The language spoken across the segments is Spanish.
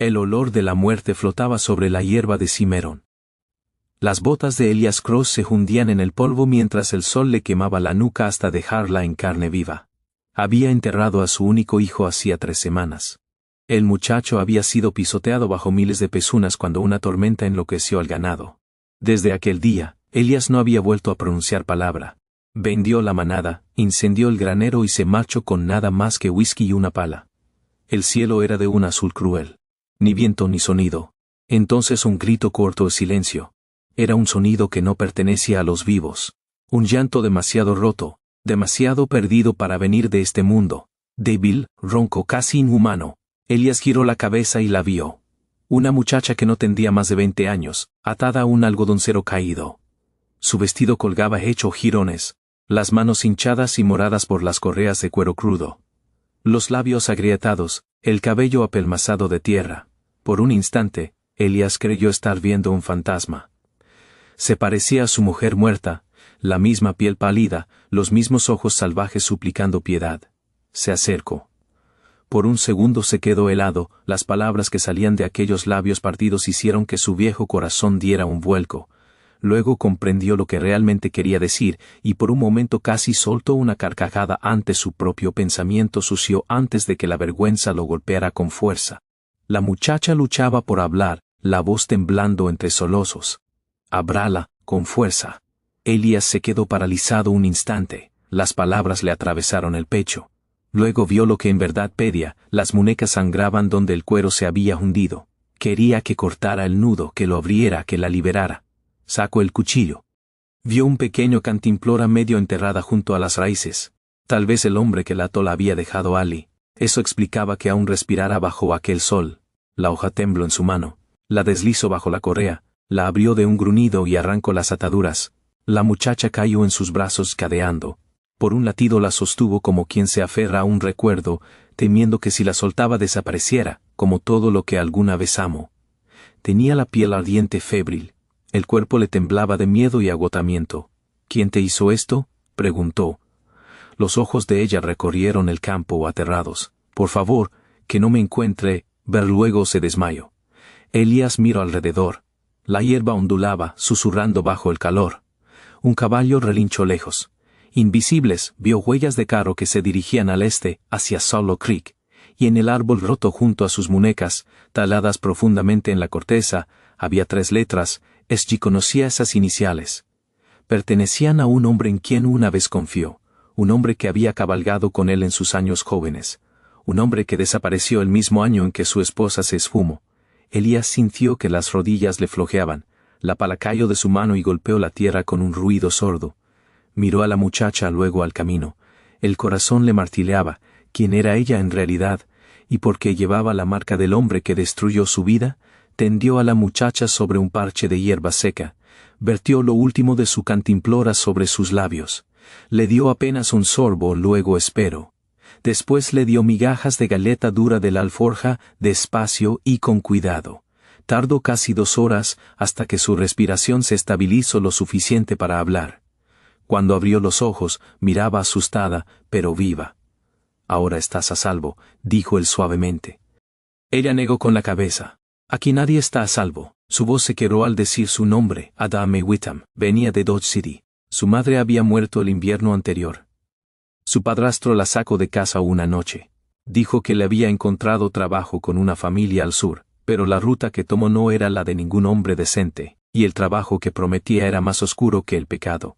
El olor de la muerte flotaba sobre la hierba de Cimarrón. Las botas de Elias Cross se hundían en el polvo mientras el sol le quemaba la nuca hasta dejarla en carne viva. Había enterrado a su único hijo hacía 3 semanas. El muchacho había sido pisoteado bajo miles de pezunas cuando una tormenta enloqueció al ganado. Desde aquel día, Elias no había vuelto a pronunciar palabra. Vendió la manada, incendió el granero y se marchó con nada más que whisky y una pala. El cielo era de un azul cruel. Ni viento ni sonido. Entonces un grito cortó el silencio. Era un sonido que no pertenecía a los vivos. Un llanto demasiado roto, demasiado perdido para venir de este mundo. Débil, ronco, casi inhumano. Elias giró la cabeza y la vio. Una muchacha que no tendría más de 20 años, atada a un algodoncero caído. Su vestido colgaba hecho jirones, las manos hinchadas y moradas por las correas de cuero crudo. Los labios agrietados, el cabello apelmazado de tierra. Por un instante, Elias creyó estar viendo un fantasma. Se parecía a su mujer muerta, la misma piel pálida, los mismos ojos salvajes suplicando piedad. Se acercó. Por un segundo se quedó helado, las palabras que salían de aquellos labios partidos hicieron que su viejo corazón diera un vuelco. Luego comprendió lo que realmente quería decir, y por un momento casi soltó una carcajada ante su propio pensamiento sucio antes de que la vergüenza lo golpeara con fuerza. La muchacha luchaba por hablar, la voz temblando entre sollozos. «Háblala, con fuerza». Elias se quedó paralizado un instante, las palabras le atravesaron el pecho. Luego vio lo que en verdad pedía, las muñecas sangraban donde el cuero se había hundido. Quería que cortara el nudo, que lo abriera, que la liberara. Sacó el cuchillo. Vio un pequeño cantimplora medio enterrada junto a las raíces. Tal vez el hombre que la ató la había dejado allí. Eso explicaba que aún respirara bajo aquel sol. La hoja tembló en su mano. La deslizó bajo la correa, la abrió de un gruñido y arrancó las ataduras. La muchacha cayó en sus brazos cadeando. Por un latido la sostuvo como quien se aferra a un recuerdo, temiendo que si la soltaba desapareciera, como todo lo que alguna vez amó. Tenía la piel ardiente febril. El cuerpo le temblaba de miedo y agotamiento. «¿Quién te hizo esto?», preguntó. Los ojos de ella recorrieron el campo aterrados. «Por favor, que no me encuentre», ver luego se desmayó. Elias miró alrededor. La hierba ondulaba, susurrando bajo el calor. Un caballo relinchó lejos. Invisibles, vio huellas de carro que se dirigían al este, hacia Solo Creek, y en el árbol roto junto a sus muñecas, taladas profundamente en la corteza, había 3 letras. Esgy conocía esas iniciales. Pertenecían a un hombre en quien una vez confió, un hombre que había cabalgado con él en sus años jóvenes, un hombre que desapareció el mismo año en que su esposa se esfumó. Elias sintió que las rodillas le flojeaban, la pala cayó de su mano y golpeó la tierra con un ruido sordo. Miró a la muchacha, luego al camino. El corazón le martilleaba, ¿quién era ella en realidad? Y porque llevaba la marca del hombre que destruyó su vida, tendió a la muchacha sobre un parche de hierba seca, vertió lo último de su cantimplora sobre sus labios, le dio apenas un sorbo, luego esperó. Después le dio migajas de galleta dura de la alforja, despacio y con cuidado. Tardó casi 2 horas, hasta que su respiración se estabilizó lo suficiente para hablar. Cuando abrió los ojos, miraba asustada, pero viva. «Ahora estás a salvo», dijo él suavemente. Ella negó con la cabeza. «Aquí nadie está a salvo». Su voz se quebró al decir su nombre. Adame Whitham, venía de Dodge City. Su madre había muerto el invierno anterior. Su padrastro la sacó de casa una noche. Dijo que le había encontrado trabajo con una familia al sur, pero la ruta que tomó no era la de ningún hombre decente, y el trabajo que prometía era más oscuro que el pecado.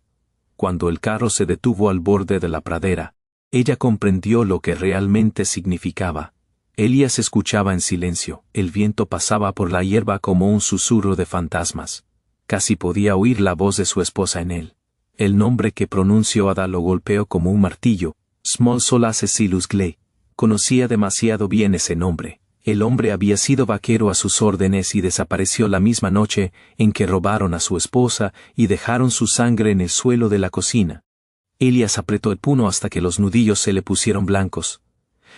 Cuando el carro se detuvo al borde de la pradera, ella comprendió lo que realmente significaba. Elias escuchaba en silencio, el viento pasaba por la hierba como un susurro de fantasmas. Casi podía oír la voz de su esposa en él. El nombre que pronunció Ada lo golpeó como un martillo. Small Sola Cecilus Gley. Conocía demasiado bien ese nombre. El hombre había sido vaquero a sus órdenes y desapareció la misma noche en que robaron a su esposa y dejaron su sangre en el suelo de la cocina. Elias apretó el puño hasta que los nudillos se le pusieron blancos.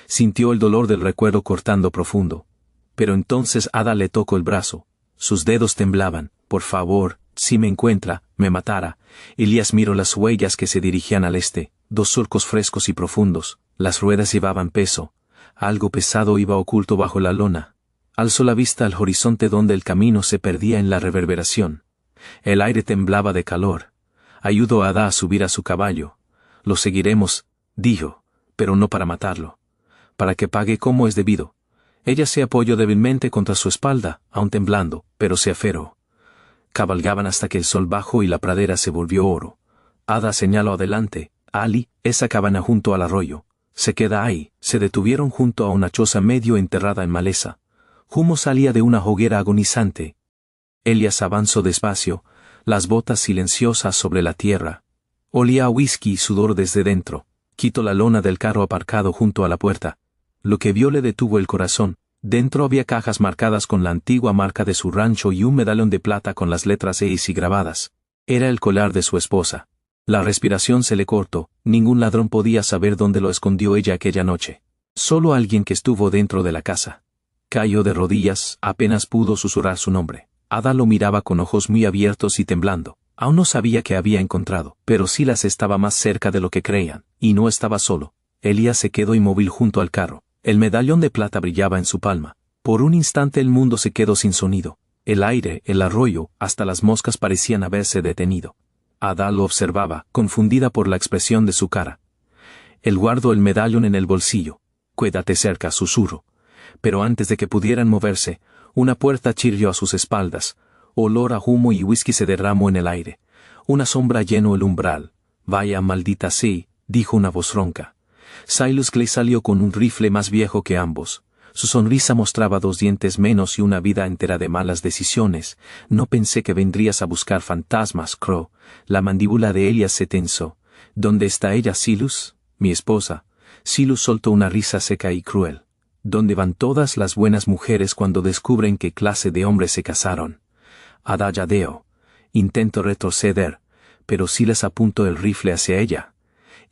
Sintió el dolor del recuerdo cortando profundo. Pero entonces Ada le tocó el brazo. Sus dedos temblaban. «Por favor, si me encuentra, me matará». Elias miró las huellas que se dirigían al este, 2 surcos frescos y profundos. Las ruedas llevaban peso. Algo pesado iba oculto bajo la lona. Alzó la vista al horizonte donde el camino se perdía en la reverberación. El aire temblaba de calor. Ayudó a Ada a subir a su caballo. Lo seguiremos, dijo, pero no para matarlo. Para que pague como es debido. Ella se apoyó débilmente contra su espalda, aún temblando, pero se aferró. Cabalgaban hasta que el sol bajó y la pradera se volvió oro. Ada señaló adelante: Ali, esa cabana junto al arroyo. Se queda ahí. Se detuvieron junto a una choza medio enterrada en maleza. Humo salía de una hoguera agonizante. Elias avanzó despacio, las botas silenciosas sobre la tierra. Olía a whisky y sudor desde dentro. Quitó la lona del carro aparcado junto a la puerta. Lo que vio le detuvo el corazón. Dentro había cajas marcadas con la antigua marca de su rancho y un medallón de plata con las letras EIC grabadas. Era el collar de su esposa. La respiración se le cortó. Ningún ladrón podía saber dónde lo escondió ella aquella noche. Solo alguien que estuvo dentro de la casa. Cayó de rodillas, apenas pudo susurrar su nombre. Ada lo miraba con ojos muy abiertos y temblando. Aún no sabía qué había encontrado, pero Silas estaba más cerca de lo que creían, y no estaba solo. Elías se quedó inmóvil junto al carro. El medallón de plata brillaba en su palma. Por un instante el mundo se quedó sin sonido. El aire, el arroyo, hasta las moscas parecían haberse detenido. Ada lo observaba, confundida por la expresión de su cara. Él guardó el medallón en el bolsillo. «Quédate cerca», susurró. Pero antes de que pudieran moverse, una puerta chirrió a sus espaldas. Olor a humo y whisky se derramó en el aire. Una sombra llenó el umbral. «Vaya maldita sí», dijo una voz ronca. Silas Clay salió con un rifle más viejo que ambos. Su sonrisa mostraba 2 dientes menos y una vida entera de malas decisiones. «No pensé que vendrías a buscar fantasmas, Crow». La mandíbula de Elias se tensó. «¿Dónde está ella, Silas?» «Mi esposa». Silas soltó una risa seca y cruel. «¿Dónde van todas las buenas mujeres cuando descubren qué clase de hombres se casaron?» Ada yadeó. Intentó retroceder, pero Silas apuntó el rifle hacia ella.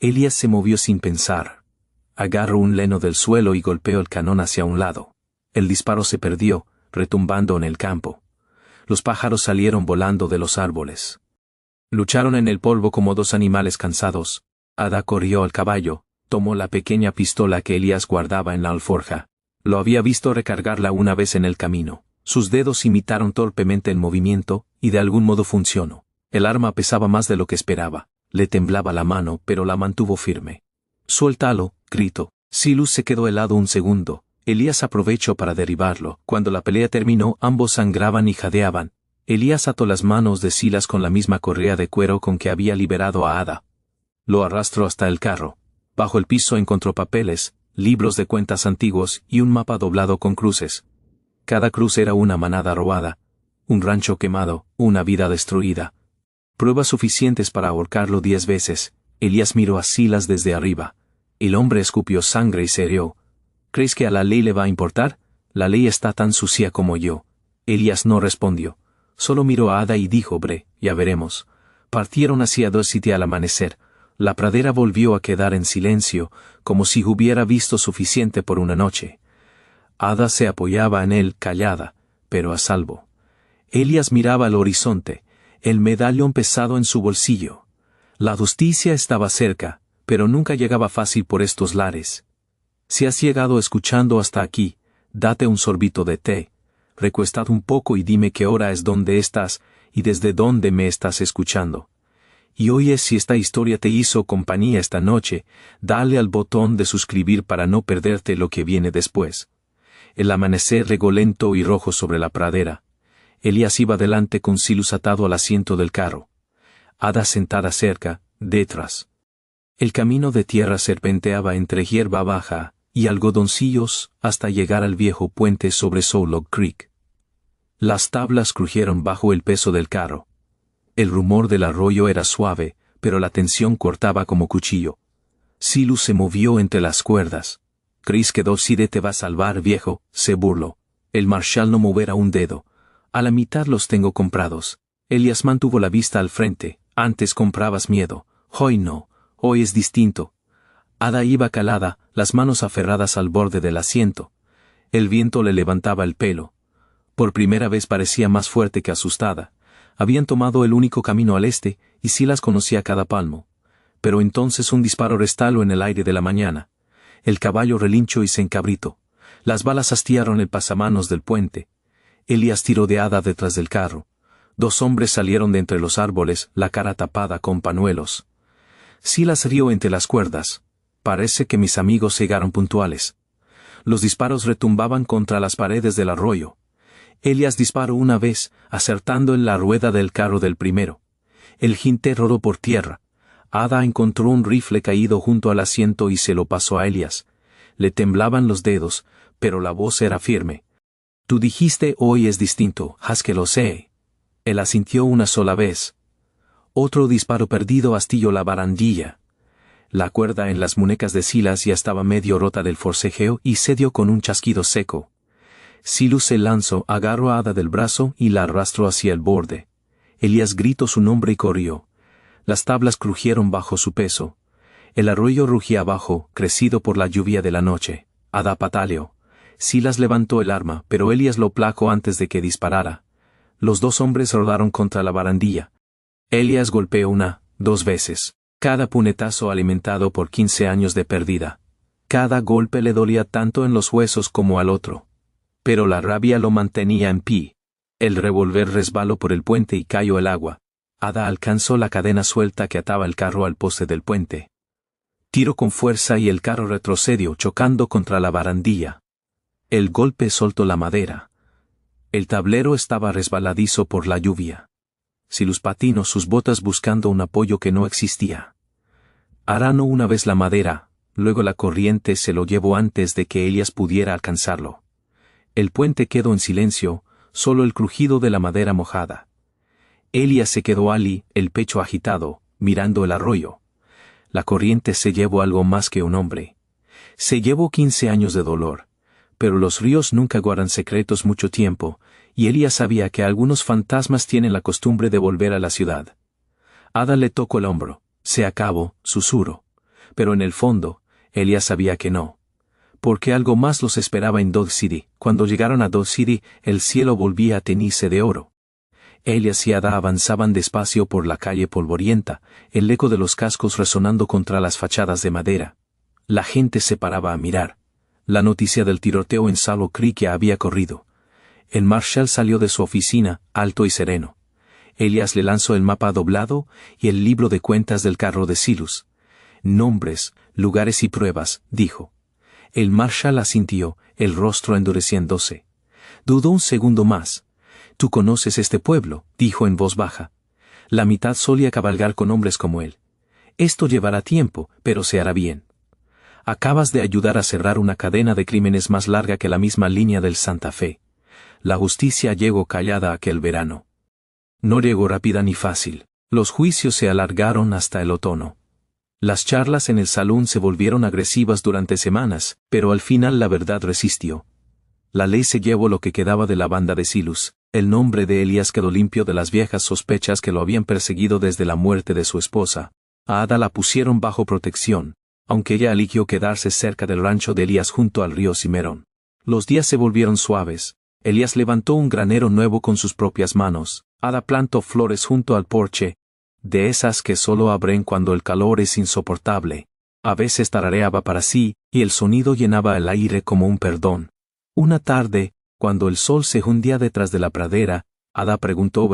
Elias se movió sin pensar. Agarró un leno del suelo y golpeó el cañón hacia un lado. El disparo se perdió, retumbando en el campo. Los pájaros salieron volando de los árboles. Lucharon en el polvo como 2 animales cansados. Ada corrió al caballo, tomó la pequeña pistola que Elias guardaba en la alforja. Lo había visto recargarla una vez en el camino. Sus dedos imitaron torpemente el movimiento, y de algún modo funcionó. El arma pesaba más de lo que esperaba. Le temblaba la mano, pero la mantuvo firme. «Suéltalo», gritó. Silas se quedó helado un segundo. Elias aprovechó para derribarlo. Cuando la pelea terminó, ambos sangraban y jadeaban. Elias ató las manos de Silas con la misma correa de cuero con que había liberado a Ada. Lo arrastró hasta el carro. Bajo el piso encontró papeles, libros de cuentas antiguos y un mapa doblado con cruces. Cada cruz era una manada robada, un rancho quemado, una vida destruida. Pruebas suficientes para ahorcarlo 10 veces. Elias miró a Silas desde arriba. El hombre escupió sangre y se rió. «¿Crees que a la ley le va a importar? La ley está tan sucia como yo». Elias no respondió. Solo miró a Ada y dijo: «Bre, ya veremos». Partieron hacia Dodge City al amanecer. La pradera volvió a quedar en silencio, como si hubiera visto suficiente por una noche. Ada se apoyaba en él, callada, pero a salvo. Elias miraba al horizonte, el medallón pesado en su bolsillo. La justicia estaba cerca, pero nunca llegaba fácil por estos lares. Si has llegado escuchando hasta aquí, date un sorbito de té, recuestad un poco y dime qué hora es, dónde estás, y desde dónde me estás escuchando. Y oyes si esta historia te hizo compañía esta noche, dale al botón de suscribir para no perderte lo que viene después. El amanecer regó lento y rojo sobre la pradera. Elias iba delante con Silas atado al asiento del carro. Ada sentada cerca, detrás. El camino de tierra serpenteaba entre hierba baja y algodoncillos hasta llegar al viejo puente sobre Soulog Creek. Las tablas crujieron bajo el peso del carro. El rumor del arroyo era suave, pero la tensión cortaba como cuchillo. Silas se movió entre las cuerdas. «¿Crees que Dodge City te va a salvar, viejo?», se burló. «El Marshall no moverá un dedo. A la mitad los tengo comprados». Elias mantuvo la vista al frente. «Antes comprabas miedo. Hoy no. Hoy es distinto». Ada iba calada, las manos aferradas al borde del asiento. El viento le levantaba el pelo. Por primera vez parecía más fuerte que asustada. Habían tomado el único camino al este, y Silas conocía cada palmo. Pero entonces un disparo restaló en el aire de la mañana. El caballo relinchó y se encabritó. Las balas hastiaron el pasamanos del puente. Elías tiró de Ada detrás del carro. 2 hombres salieron de entre los árboles, la cara tapada con pañuelos. Silas rió entre las cuerdas. Parece que mis amigos llegaron puntuales. Los disparos retumbaban contra las paredes del arroyo. Elías disparó una vez, acertando en la rueda del carro del primero. El jinete rodó por tierra. Ada encontró un rifle caído junto al asiento y se lo pasó a Elías. Le temblaban los dedos, pero la voz era firme. Tú dijiste hoy es distinto, haz que lo sé. Él asintió una sola vez. Otro disparo perdido astilló la barandilla. La cuerda en las muñecas de Silas ya estaba medio rota del forcejeo y cedió con un chasquido seco. Silas se lanzó, agarró a Ada del brazo y la arrastró hacia el borde. Elías gritó su nombre y corrió. Las tablas crujieron bajo su peso. El arroyo rugía abajo, crecido por la lluvia de la noche. Ada pataleó. Silas levantó el arma, pero Elías lo placó antes de que disparara. Los 2 hombres rodaron contra la barandilla. Elías golpeó 2 veces. Cada puñetazo alimentado por 15 años de pérdida. Cada golpe le dolía tanto en los huesos como al otro. Pero la rabia lo mantenía en pie. El revólver resbaló por el puente y cayó al agua. Ada alcanzó la cadena suelta que ataba el carro al poste del puente. Tiró con fuerza y el carro retrocedió chocando contra la barandilla. El golpe soltó la madera. El tablero estaba resbaladizo por la lluvia. Silas patinó sus botas buscando un apoyo que no existía. Aranó una vez la madera, luego la corriente se lo llevó antes de que Elías pudiera alcanzarlo. El puente quedó en silencio, solo el crujido de la madera mojada. Elías se quedó allí, el pecho agitado, mirando el arroyo. La corriente se llevó algo más que un hombre. Se llevó 15 años de dolor. Pero los ríos nunca guardan secretos mucho tiempo, y Elías sabía que algunos fantasmas tienen la costumbre de volver a la ciudad. Ada le tocó el hombro. Se acabó, susurró. Pero en el fondo, Elías sabía que no. Porque algo más los esperaba en Dodge City. Cuando llegaron a Dodge City, el cielo volvía a teñirse de oro. Elías y Ada avanzaban despacio por la calle polvorienta, el eco de los cascos resonando contra las fachadas de madera. La gente se paraba a mirar. La noticia del tiroteo en Salo Creek ya había corrido. El marshal salió de su oficina, alto y sereno. Elías le lanzó el mapa doblado y el libro de cuentas del carro de Silas. Nombres, lugares y pruebas, dijo. El marshal asintió, el rostro endureciéndose. Dudó un segundo más. Tú conoces este pueblo, dijo en voz baja. La mitad solía cabalgar con hombres como él. Esto llevará tiempo, pero se hará bien. Acabas de ayudar a cerrar una cadena de crímenes más larga que la misma línea del Santa Fe. La justicia llegó callada aquel verano. No llegó rápida ni fácil. Los juicios se alargaron hasta el otoño. Las charlas en el salón se volvieron agresivas durante semanas, pero al final la verdad resistió. La ley se llevó lo que quedaba de la banda de Silas. El nombre de Elías quedó limpio de las viejas sospechas que lo habían perseguido desde la muerte de su esposa. A Ada la pusieron bajo protección, aunque ella eligió quedarse cerca del rancho de Elías junto al río Cimarrón. Los días se volvieron suaves. Elías levantó un granero nuevo con sus propias manos. Ada plantó flores junto al porche, de esas que solo abren cuando el calor es insoportable. A veces tarareaba para sí, y el sonido llenaba el aire como un perdón. Una tarde, cuando el sol se hundía detrás de la pradera, Ada preguntó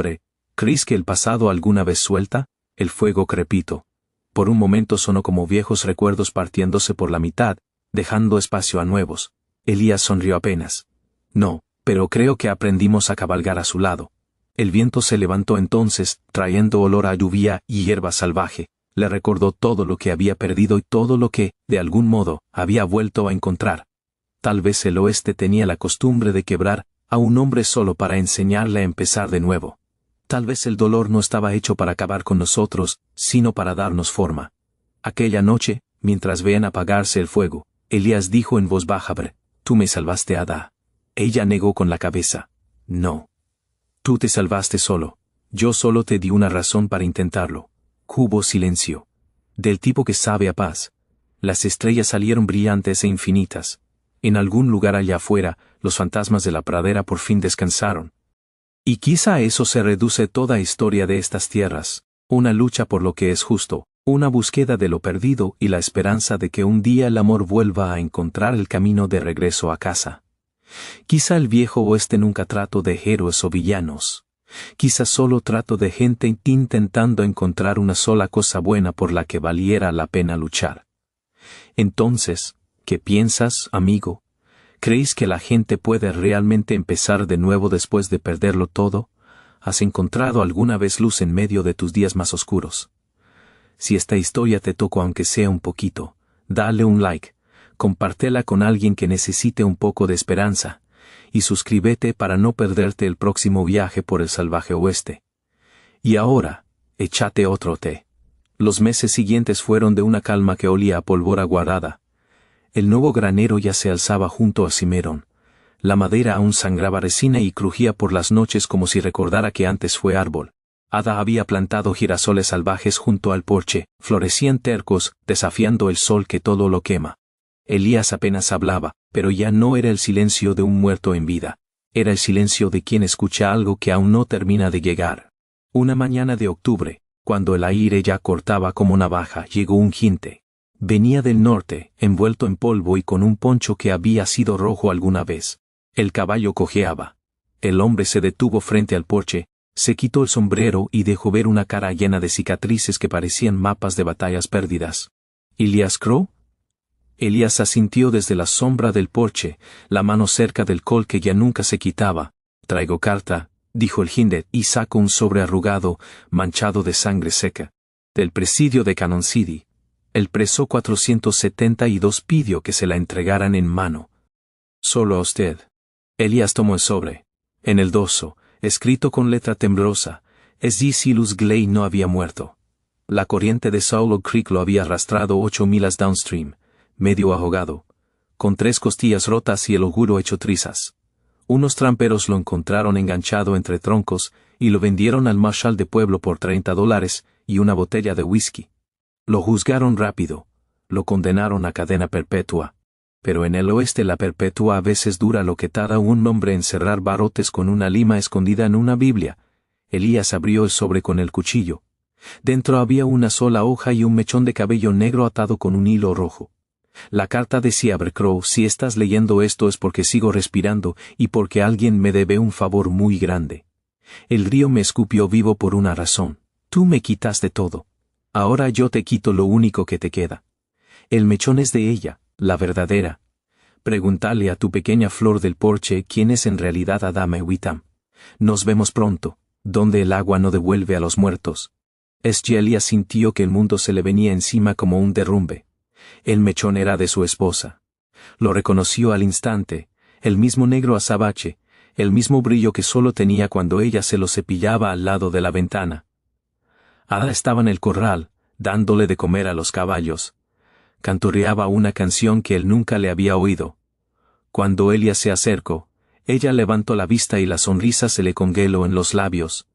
¿crees que el pasado alguna vez suelta? El fuego crepitó. Por un momento sonó como viejos recuerdos partiéndose por la mitad, dejando espacio a nuevos. Elías sonrió apenas. No, pero creo que aprendimos a cabalgar a su lado. El viento se levantó entonces, trayendo olor a lluvia y hierba salvaje. Le recordó todo lo que había perdido y todo lo que, de algún modo, había vuelto a encontrar. Tal vez el oeste tenía la costumbre de quebrar a un hombre solo para enseñarle a empezar de nuevo. Tal vez el dolor no estaba hecho para acabar con nosotros, sino para darnos forma. Aquella noche, mientras veían apagarse el fuego, Elías dijo en voz baja: «Tú me salvaste, Ada». Ella negó con la cabeza. «No. Tú te salvaste solo. Yo solo te di una razón para intentarlo». Hubo silencio. Del tipo que sabe a paz. Las estrellas salieron brillantes e infinitas. En algún lugar allá afuera, los fantasmas de la pradera por fin descansaron. Y quizá a eso se reduce toda historia de estas tierras, una lucha por lo que es justo, Una búsqueda de lo perdido y la esperanza de que un día el amor vuelva a encontrar el camino de regreso a casa. Quizá el viejo oeste nunca trató de héroes o villanos. Quizá solo trato de gente intentando encontrar una sola cosa buena por la que valiera la pena luchar. Entonces, ¿qué piensas, amigo? ¿Crees que la gente puede realmente empezar de nuevo después de perderlo todo? ¿Has encontrado alguna vez luz en medio de tus días más oscuros? Si esta historia te tocó aunque sea un poquito, dale un like, compártela con alguien que necesite un poco de esperanza, y suscríbete para no perderte el próximo viaje por el salvaje oeste. Y ahora, échate otro té. Los meses siguientes fueron de una calma que olía a pólvora guardada. El nuevo granero ya se alzaba junto a Cimarron. La madera aún sangraba resina y crujía por las noches como si recordara que antes fue árbol. Ada había plantado girasoles salvajes junto al porche, florecían tercos, desafiando el sol que todo lo quema. Elías apenas hablaba, pero ya no era el silencio de un muerto en vida. Era el silencio de quien escucha algo que aún no termina de llegar. Una mañana de octubre, cuando el aire ya cortaba como navaja, llegó un jinete. Venía del norte, envuelto en polvo y con un poncho que había sido rojo alguna vez. El caballo cojeaba. El hombre se detuvo frente al porche, se quitó el sombrero y dejó ver una cara llena de cicatrices que parecían mapas de batallas perdidas. ¿Elias Crow? Elías asintió desde la sombra del porche, la mano cerca del col que ya nunca se quitaba. «Traigo carta», dijo el jinete, y sacó un sobre arrugado, manchado de sangre seca. «Del presidio de Cannon City. El preso 472 pidió que se la entregaran en mano. Solo a usted». Elías tomó el sobre. En el dorso, escrito con letra temblorosa, S.G. Silas Gley no había muerto. La corriente de Sawlog Creek lo había arrastrado 8 millas downstream, medio ahogado, con 3 costillas rotas y el auguro hecho trizas. Unos tramperos lo encontraron enganchado entre troncos y lo vendieron al marshal de pueblo por $30 y una botella de whisky. Lo juzgaron rápido, lo condenaron a cadena perpetua. Pero en el oeste la perpetua a veces dura lo que tarda un hombre en cerrar barrotes con una lima escondida en una Biblia. Elías abrió el sobre con el cuchillo. Dentro había una sola hoja y un mechón de cabello negro atado con un hilo rojo. La carta decía: Crow, si estás leyendo esto es porque sigo respirando y porque alguien me debe un favor muy grande. El río me escupió vivo por una razón. Tú me quitaste todo. Ahora yo te quito lo único que te queda. El mechón es de ella, la verdadera. Pregúntale a tu pequeña flor del porche quién es en realidad Adama Witham. Nos vemos pronto, donde el agua no devuelve a los muertos. Elías sintió que el mundo se le venía encima como un derrumbe. El mechón era de su esposa. Lo reconoció al instante, el mismo negro azabache, el mismo brillo que solo tenía cuando ella se lo cepillaba al lado de la ventana. Ada estaba en el corral, dándole de comer a los caballos. Canturreaba una canción que él nunca le había oído. Cuando Elías se acercó, ella levantó la vista y la sonrisa se le congeló en los labios.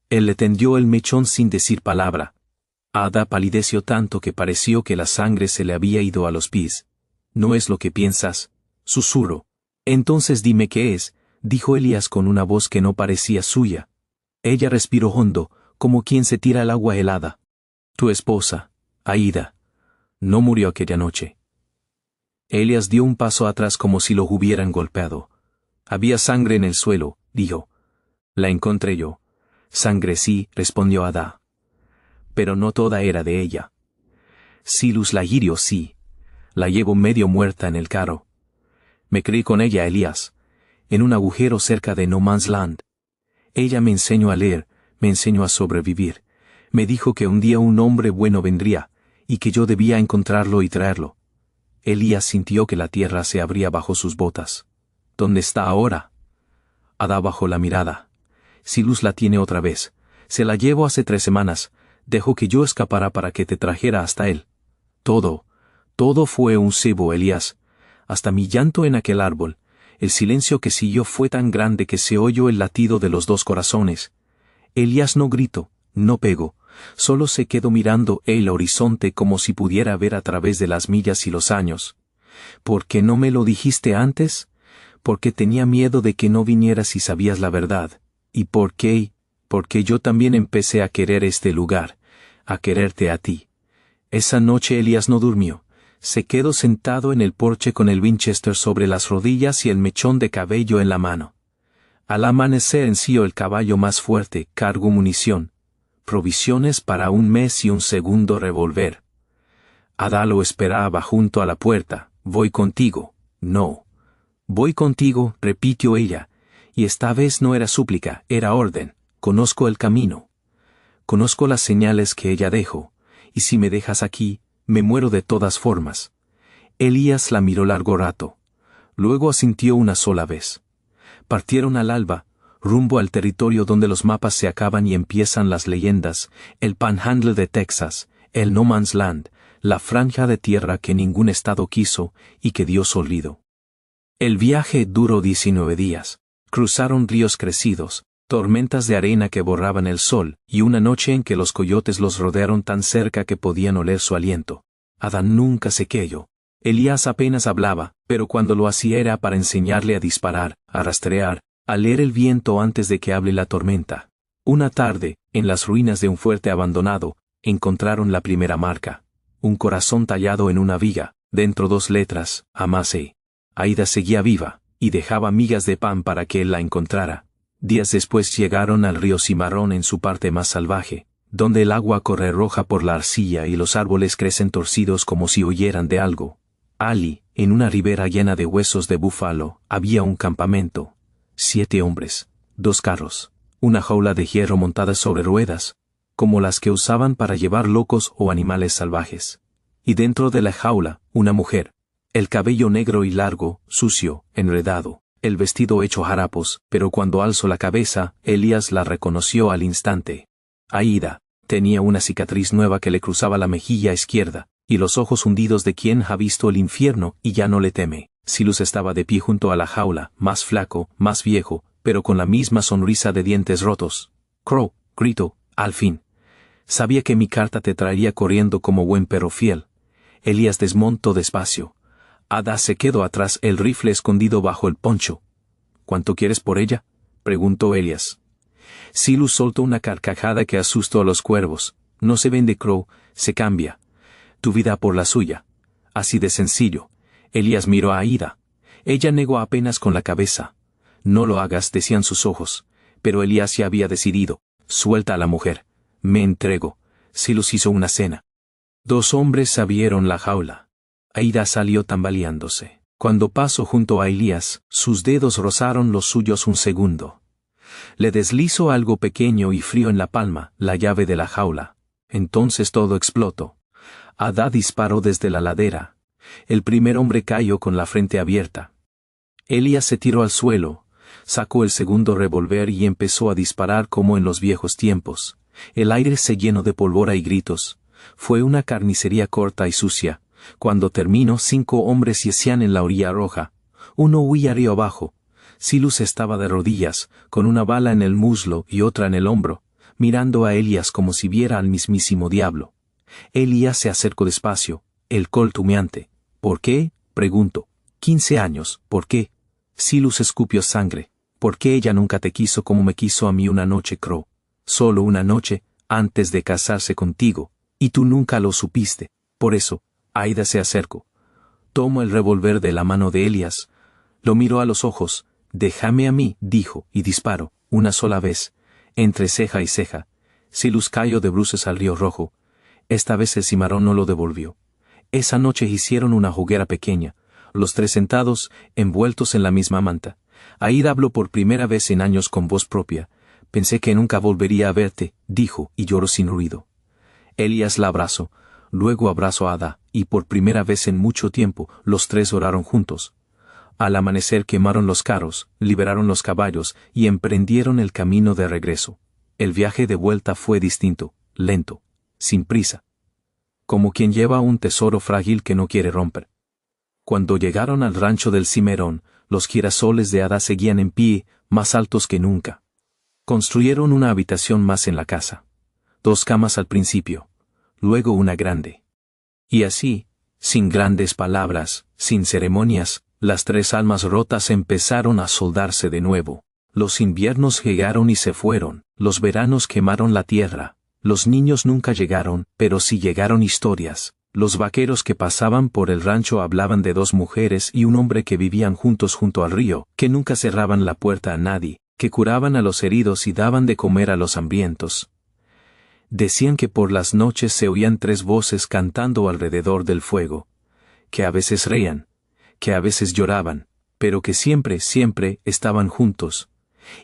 Él le tendió el mechón sin decir palabra. Ada palideció tanto que pareció que la sangre se le había ido a los pies. «No es lo que piensas», susurró. «Entonces dime qué es», dijo Elías con una voz que no parecía suya. Ella respiró hondo, como quien se tira al agua helada. «Tu esposa, Aida, no murió aquella noche». Elías dio un paso atrás como si lo hubieran golpeado. «Había sangre en el suelo», dijo. «La encontré yo». «Sangre sí», respondió Ada. Pero no toda era de ella. Silas la hirió, sí. La llevo medio muerta en el carro. Me crié con ella, Elías, en un agujero cerca de No Man's Land. Ella me enseñó a leer, me enseñó a sobrevivir. Me dijo que un día un hombre bueno vendría, y que yo debía encontrarlo y traerlo. Elías sintió que la tierra se abría bajo sus botas. ¿Dónde está ahora? Ada bajó la mirada. Silas la tiene otra vez. Se la llevo hace 3 semanas. Dejó que yo escapara para que te trajera hasta él. Todo fue un cebo, Elías. Hasta mi llanto en aquel árbol. El silencio que siguió fue tan grande que se oyó el latido de los 2 corazones. Elías no gritó, no pegó. Solo se quedó mirando el horizonte como si pudiera ver a través de las millas y los años. ¿Por qué no me lo dijiste antes? Porque tenía miedo de que no vinieras si sabías la verdad. ¿Y por qué? Porque yo también empecé a querer este lugar, a quererte a ti. Esa noche Elías no durmió. Se quedó sentado en el porche con el Winchester sobre las rodillas y el mechón de cabello en la mano. Al amanecer enció el caballo más fuerte, cargó munición, provisiones para un mes y un segundo revólver. Ada lo esperaba junto a la puerta. Voy contigo. No. Voy contigo, repitió ella, y esta vez no era súplica, era orden. Conozco el camino. Conozco las señales que ella dejó, y si me dejas aquí, me muero de todas formas. Elías la miró largo rato. Luego asintió una sola vez. Partieron al alba, rumbo al territorio donde los mapas se acaban y empiezan las leyendas, el Panhandle de Texas, el No Man's Land, la franja de tierra que ningún estado quiso y que Dios olvidó. El viaje duró 19 días. Cruzaron ríos crecidos, tormentas de arena que borraban el sol, y una noche en que los coyotes los rodearon tan cerca que podían oler su aliento. Adán nunca se quejó. Elías apenas hablaba, pero cuando lo hacía era para enseñarle a disparar, a rastrear, a leer el viento antes de que hable la tormenta. Una tarde, en las ruinas de un fuerte abandonado, encontraron la primera marca. Un corazón tallado en una viga, dentro 2 letras, Amase. Aida seguía viva, y dejaba migas de pan para que él la encontrara. Días después llegaron al río Cimarrón en su parte más salvaje, donde el agua corre roja por la arcilla y los árboles crecen torcidos como si huyeran de algo. Allí, en una ribera llena de huesos de búfalo, había un campamento. 7 hombres, 2 carros, una jaula de hierro montada sobre ruedas, como las que usaban para llevar locos o animales salvajes. Y dentro de la jaula, una mujer, el cabello negro y largo, sucio, enredado, el vestido hecho harapos, pero cuando alzó la cabeza, Elías la reconoció al instante. Aida tenía una cicatriz nueva que le cruzaba la mejilla izquierda, y los ojos hundidos de quien ha visto el infierno y ya no le teme. Silus estaba de pie junto a la jaula, más flaco, más viejo, pero con la misma sonrisa de dientes rotos. Crow, gritó, al fin. Sabía que mi carta te traería corriendo como buen perro fiel. Elías desmontó despacio. Ada se quedó atrás, el rifle escondido bajo el poncho. ¿Cuánto quieres por ella?, preguntó Elías. Silus soltó una carcajada que asustó a los cuervos. No se vende, Crow, se cambia. Tu vida por la suya. Así de sencillo. Elías miró a Aida. Ella negó apenas con la cabeza. No lo hagas, decían sus ojos. Pero Elías ya había decidido. Suelta a la mujer. Me entrego. Silus hizo una cena. 2 hombres abrieron la jaula. Aida salió tambaleándose. Cuando pasó junto a Elías, sus dedos rozaron los suyos un segundo. Le deslizó algo pequeño y frío en la palma, la llave de la jaula. Entonces todo explotó. Ada disparó desde la ladera. El primer hombre cayó con la frente abierta. Elías se tiró al suelo, sacó el segundo revólver y empezó a disparar como en los viejos tiempos. El aire se llenó de pólvora y gritos. Fue una carnicería corta y sucia. Cuando terminó, 5 hombres yacían en la orilla roja. Uno huía río abajo. Silus estaba de rodillas, con una bala en el muslo y otra en el hombro, mirando a Elías como si viera al mismísimo diablo. Elías se acercó despacio, el colt humeante. ¿Por qué?, preguntó. 15 años, ¿por qué? Silus escupió sangre. ¿Por qué ella nunca te quiso como me quiso a mí una noche, Crow? Solo una noche, antes de casarse contigo, y tú nunca lo supiste. Por eso, Aida se acercó. Tomó el revólver de la mano de Elías. Lo miró a los ojos. Déjame a mí, dijo, y disparó, una sola vez, entre ceja y ceja. Silus cayó de bruces al río rojo. Esta vez el cimarrón no lo devolvió. Esa noche hicieron una hoguera pequeña, los 3 sentados, envueltos en la misma manta. Aida habló por primera vez en años con voz propia. Pensé que nunca volvería a verte, dijo, y lloró sin ruido. Elías la abrazó. Luego abrazó a Ada, y por primera vez en mucho tiempo, los 3 oraron juntos. Al amanecer quemaron los carros, liberaron los caballos, y emprendieron el camino de regreso. El viaje de vuelta fue distinto, lento, sin prisa. Como quien lleva un tesoro frágil que no quiere romper. Cuando llegaron al rancho del Cimarrón, los girasoles de Ada seguían en pie, más altos que nunca. Construyeron una habitación más en la casa. 2 camas al principio. Luego una grande. Y así, sin grandes palabras, sin ceremonias, las 3 almas rotas empezaron a soldarse de nuevo. Los inviernos llegaron y se fueron, los veranos quemaron la tierra. Los niños nunca llegaron, pero sí llegaron historias. Los vaqueros que pasaban por el rancho hablaban de 2 mujeres y un hombre que vivían juntos junto al río, que nunca cerraban la puerta a nadie, que curaban a los heridos y daban de comer a los hambrientos. Decían que por las noches se oían 3 voces cantando alrededor del fuego, que a veces reían, que a veces lloraban, pero que siempre, siempre estaban juntos,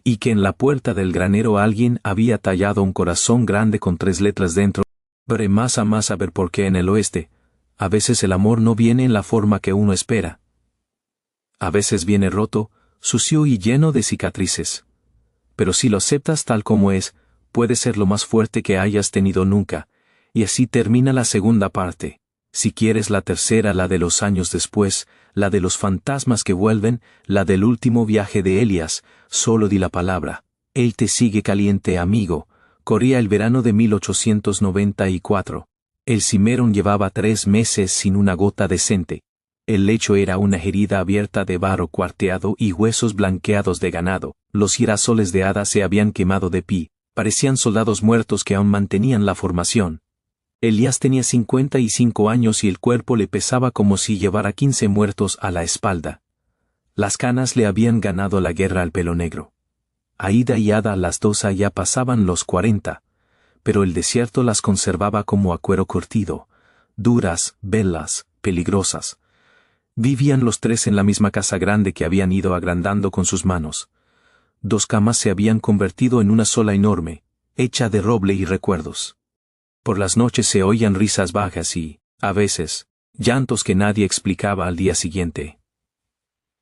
y que en la puerta del granero alguien había tallado un corazón grande con 3 letras dentro. Veré más a ver por qué en el oeste, a veces el amor no viene en la forma que uno espera. A veces viene roto, sucio y lleno de cicatrices. Pero si lo aceptas tal como es, puede ser lo más fuerte que hayas tenido nunca, y así termina la segunda parte. Si quieres la tercera, la de los años después, la de los fantasmas que vuelven, la del último viaje de Elías, solo di la palabra. Él te sigue caliente, amigo. Corría el verano de 1894. El Cimarron llevaba 3 meses sin una gota decente. El lecho era una herida abierta de barro cuarteado y huesos blanqueados de ganado. Los girasoles de hada se habían quemado de pie. Parecían soldados muertos que aún mantenían la formación. Elías tenía 55 años y el cuerpo le pesaba como si llevara 15 muertos a la espalda. Las canas le habían ganado la guerra al pelo negro. Aída y Ada, las 2 ya pasaban los 40, pero el desierto las conservaba como a cuero curtido, duras, velas, peligrosas. Vivían los 3 en la misma casa grande que habían ido agrandando con sus manos. 2 camas se habían convertido en una sola enorme, hecha de roble y recuerdos. Por las noches se oían risas bajas y, a veces, llantos que nadie explicaba al día siguiente.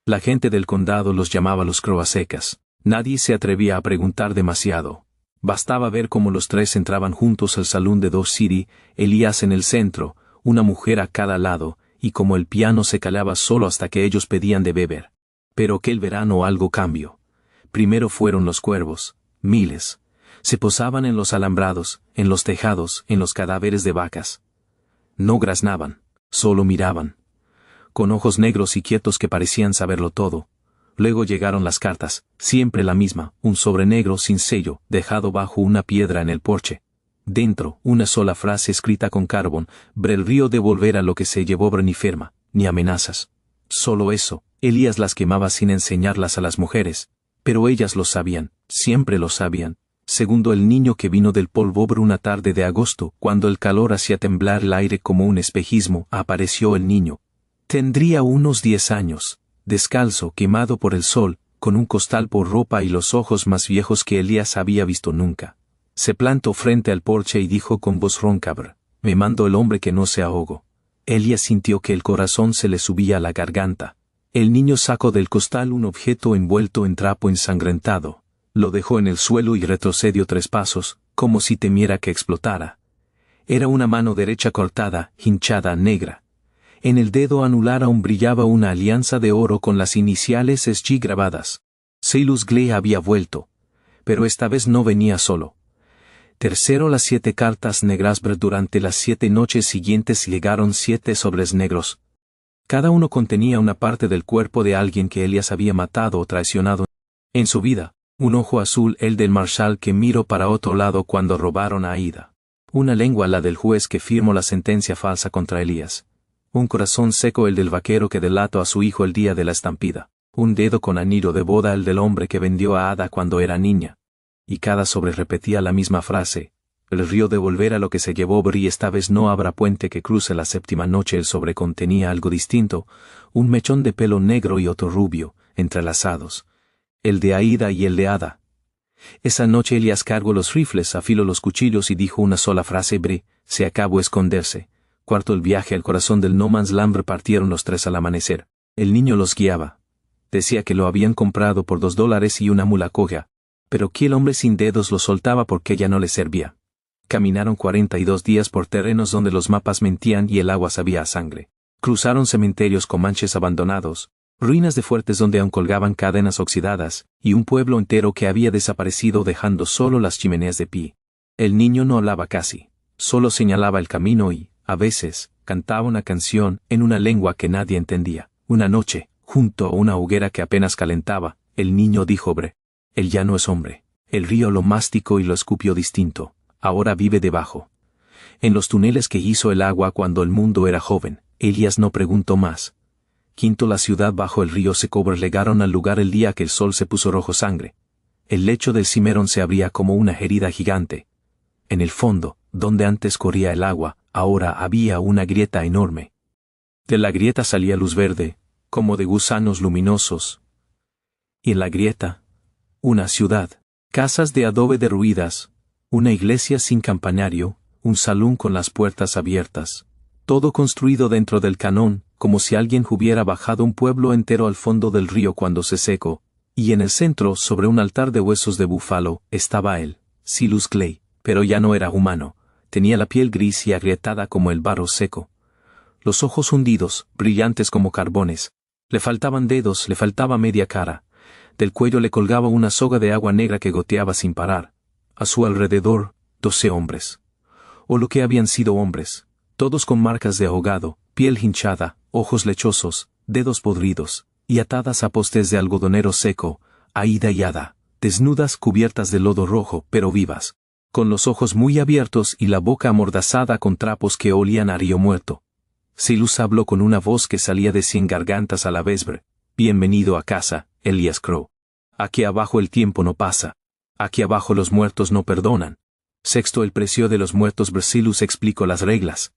La gente del condado los llamaba los croasecas. Nadie se atrevía a preguntar demasiado. Bastaba ver cómo los 3 entraban juntos al salón de Dodge City, Elías en el centro, una mujer a cada lado, y como el piano se calaba solo hasta que ellos pedían de beber. Pero aquel verano algo cambió. Primero fueron los cuervos, miles. Se posaban en los alambrados, en los tejados, en los cadáveres de vacas. No graznaban, solo miraban. Con ojos negros y quietos que parecían saberlo todo. Luego llegaron las cartas, siempre la misma, un sobre negro sin sello, dejado bajo una piedra en el porche. Dentro, una sola frase escrita con carbón: el río devolverá lo que se llevó Breniferma, ni amenazas. Solo eso. Elías las quemaba sin enseñarlas a las mujeres. Pero ellas lo sabían, siempre lo sabían. Segundo el niño que vino del polvo una tarde de agosto, cuando el calor hacía temblar el aire como un espejismo, apareció el niño. Tendría unos 10 años. Descalzo, quemado por el sol, con un costal por ropa y los ojos más viejos que Elías había visto nunca. Se plantó frente al porche y dijo con voz ronca: me mando el hombre que no se ahogó. Elías sintió que el corazón se le subía a la garganta. El niño sacó del costal un objeto envuelto en trapo ensangrentado. Lo dejó en el suelo y retrocedió 3 pasos, como si temiera que explotara. Era una mano derecha cortada, hinchada, negra. En el dedo anular aún brillaba una alianza de oro con las iniciales SG grabadas. Silas Gley había vuelto. Pero esta vez no venía solo. Tercero, las 7 cartas negras. Durante las 7 noches siguientes llegaron 7 sobres negros. Cada uno contenía una parte del cuerpo de alguien que Elías había matado o traicionado en su vida. Un ojo azul, el del marshal que miró para otro lado cuando robaron a Aida. Una lengua, la del juez que firmó la sentencia falsa contra Elías. Un corazón seco, el del vaquero que delató a su hijo el día de la estampida. Un dedo con anillo de boda, el del hombre que vendió a Ada cuando era niña. Y cada sobre repetía la misma frase: el río devolverá lo que se llevó y esta vez no habrá puente que cruce la 7ª noche. El sobre contenía algo distinto, un mechón de pelo negro y otro rubio, entrelazados. El de Aida y el de Ada. Esa noche Elías cargó los rifles, afiló los cuchillos y dijo una sola frase: se acabó esconderse. Cuarto, el viaje al corazón del No Man's Land. Partieron los 3 al amanecer. El niño los guiaba. Decía que lo habían comprado por $2 y una mula coja, pero que el hombre sin dedos lo soltaba porque ya no le servía. Caminaron 42 días por terrenos donde los mapas mentían y el agua sabía a sangre. Cruzaron cementerios con manches abandonados, ruinas de fuertes donde aún colgaban cadenas oxidadas, y un pueblo entero que había desaparecido dejando solo las chimeneas de pie. El niño no hablaba casi, solo señalaba el camino y, a veces, cantaba una canción en una lengua que nadie entendía. Una noche, junto a una hoguera que apenas calentaba, el niño dijo: él ya no es hombre. El río lo masticó y lo escupió distinto. ahora vive debajo. En los túneles que hizo el agua cuando el mundo era joven, Elías no preguntó más. Quinto, la ciudad bajo el río seco relegaron al lugar el día que el sol se puso rojo sangre. El lecho del Cimerón se abría como una herida gigante. En el fondo, donde antes corría el agua, ahora había una grieta enorme. De la grieta salía luz verde, como de gusanos luminosos. Y en la grieta, una ciudad, casas de adobe derruidas, una iglesia sin campanario, un salón con las puertas abiertas. Todo construido dentro del canón, como si alguien hubiera bajado un pueblo entero al fondo del río cuando se secó, y en el centro, sobre un altar de huesos de búfalo, estaba él, Silas Clay, pero ya no era humano, tenía la piel gris y agrietada como el barro seco. Los ojos hundidos, brillantes como carbones. Le faltaban dedos, le faltaba media cara. Del cuello le colgaba una soga de agua negra que goteaba sin parar. A su alrededor, 12 hombres. O lo que habían sido hombres. Todos con marcas de ahogado, piel hinchada, ojos lechosos, dedos podridos, y atadas a postes de algodonero seco, Aída y Ada, desnudas cubiertas de lodo rojo, pero vivas, con los ojos muy abiertos y la boca amordazada con trapos que olían a río muerto. Silas habló con una voz que salía de 100 gargantas a la vez. Bienvenido a casa, Elías Crow. Aquí abajo el tiempo no pasa. Aquí abajo los muertos no perdonan. Sexto, el precio de los muertos. Silas explicó las reglas.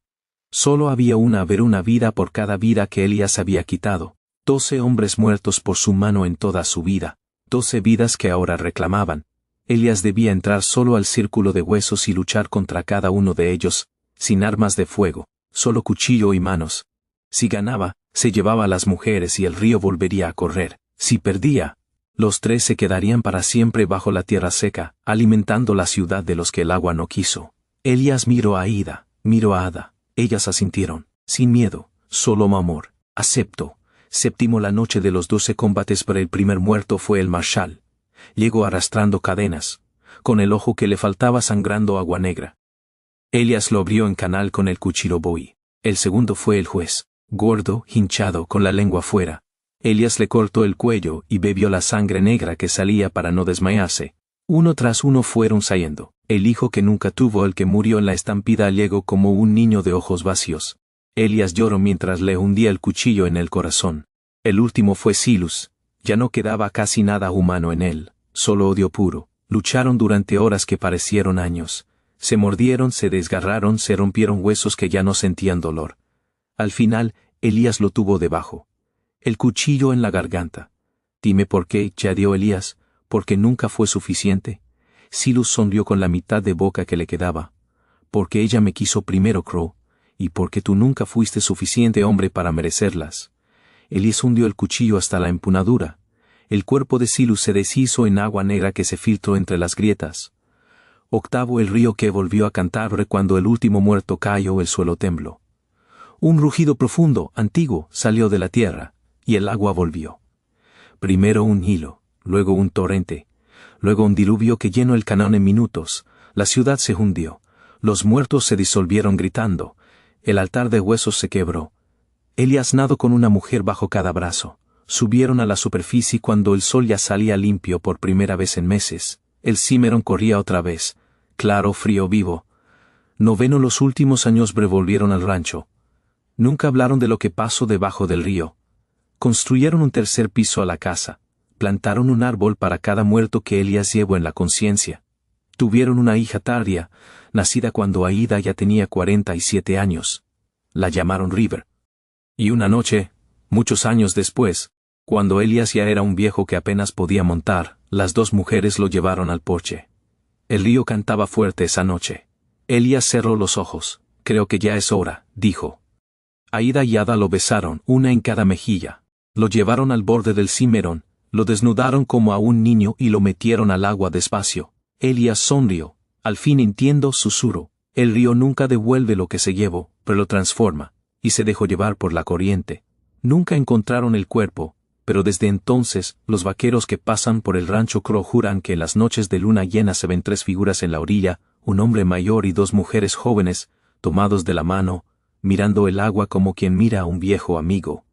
Solo había una vida por cada vida que Elías había quitado. 12 hombres muertos por su mano en toda su vida. 12 vidas que ahora reclamaban. Elías debía entrar solo al círculo de huesos y luchar contra cada uno de ellos, sin armas de fuego, solo cuchillo y manos. Si ganaba, se llevaba a las mujeres y el río volvería a correr. Si perdía, los 3 se quedarían para siempre bajo la tierra seca, alimentando la ciudad de los que el agua no quiso. Elías miró a Aída, miró a Ada. Ellas asintieron, sin miedo, solo amor. Acepto. Séptimo, la noche de los 12 combates. Para el primer muerto fue el marshal. Llegó arrastrando cadenas, con el ojo que le faltaba sangrando agua negra. Elías lo abrió en canal con el cuchillo Bowie. El segundo fue el juez, gordo, hinchado, con la lengua fuera. Elías le cortó el cuello y bebió la sangre negra que salía para no desmayarse. Uno tras uno fueron saliendo. El hijo que nunca tuvo, el que murió en la estampida, llegó como un niño de ojos vacíos. Elías lloró mientras le hundía el cuchillo en el corazón. El último fue Silas. Ya no quedaba casi nada humano en él, solo odio puro. Lucharon durante horas que parecieron años. Se mordieron, se desgarraron, se rompieron huesos que ya no sentían dolor. Al final, Elías lo tuvo debajo. El cuchillo en la garganta. Dime por qué, jadeó Elías, porque nunca fue suficiente. Silas sonrió con la mitad de boca que le quedaba. Porque ella me quiso primero, Crow, y porque tú nunca fuiste suficiente hombre para merecerlas. Elías hundió el cuchillo hasta la empuñadura. El cuerpo de Silas se deshizo en agua negra que se filtró entre las grietas. Octavo, el río que volvió a cantar cuando el último muerto cayó, el suelo tembló. Un rugido profundo, antiguo, salió de la tierra, y el agua volvió. Primero un hilo, luego un torrente, luego un diluvio que llenó el canón en minutos. La ciudad se hundió, los muertos se disolvieron gritando, el altar de huesos se quebró. Elías nadó con una mujer bajo cada brazo. Subieron a la superficie cuando el sol ya salía limpio por primera vez en meses. El Cimerón corría otra vez, claro, frío, vivo. Noveno, los últimos años volvieron al rancho. Nunca hablaron de lo que pasó debajo del río. Construyeron un tercer piso a la casa. Plantaron un árbol para cada muerto que Elías llevó en la conciencia. Tuvieron una hija Tardia, nacida cuando Aída ya tenía 47 años. La llamaron River. Y una noche, muchos años después, cuando Elías ya era un viejo que apenas podía montar, las 2 mujeres lo llevaron al porche. El río cantaba fuerte esa noche. Elías cerró los ojos. Creo que ya es hora, dijo. Aída y Ada lo besaron, una en cada mejilla. Lo llevaron al borde del Cimerón, lo desnudaron como a un niño y lo metieron al agua despacio. Elías sonrió. Al fin entiendo, susurró. El río nunca devuelve lo que se llevó, pero lo transforma, y se dejó llevar por la corriente. Nunca encontraron el cuerpo, pero desde entonces, los vaqueros que pasan por el rancho Crow juran que en las noches de luna llena se ven 3 figuras en la orilla, un hombre mayor y 2 mujeres jóvenes, tomados de la mano, mirando el agua como quien mira a un viejo amigo.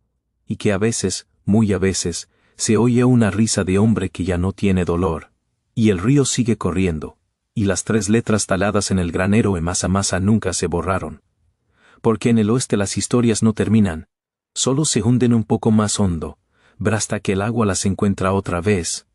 Y que a veces, muy a veces, se oye una risa de hombre que ya no tiene dolor. Y el río sigue corriendo. y las 3 letras taladas en el granero Emasa Masa nunca se borraron. Porque en el oeste las historias no terminan, solo se hunden un poco más hondo, hasta que el agua las encuentra otra vez,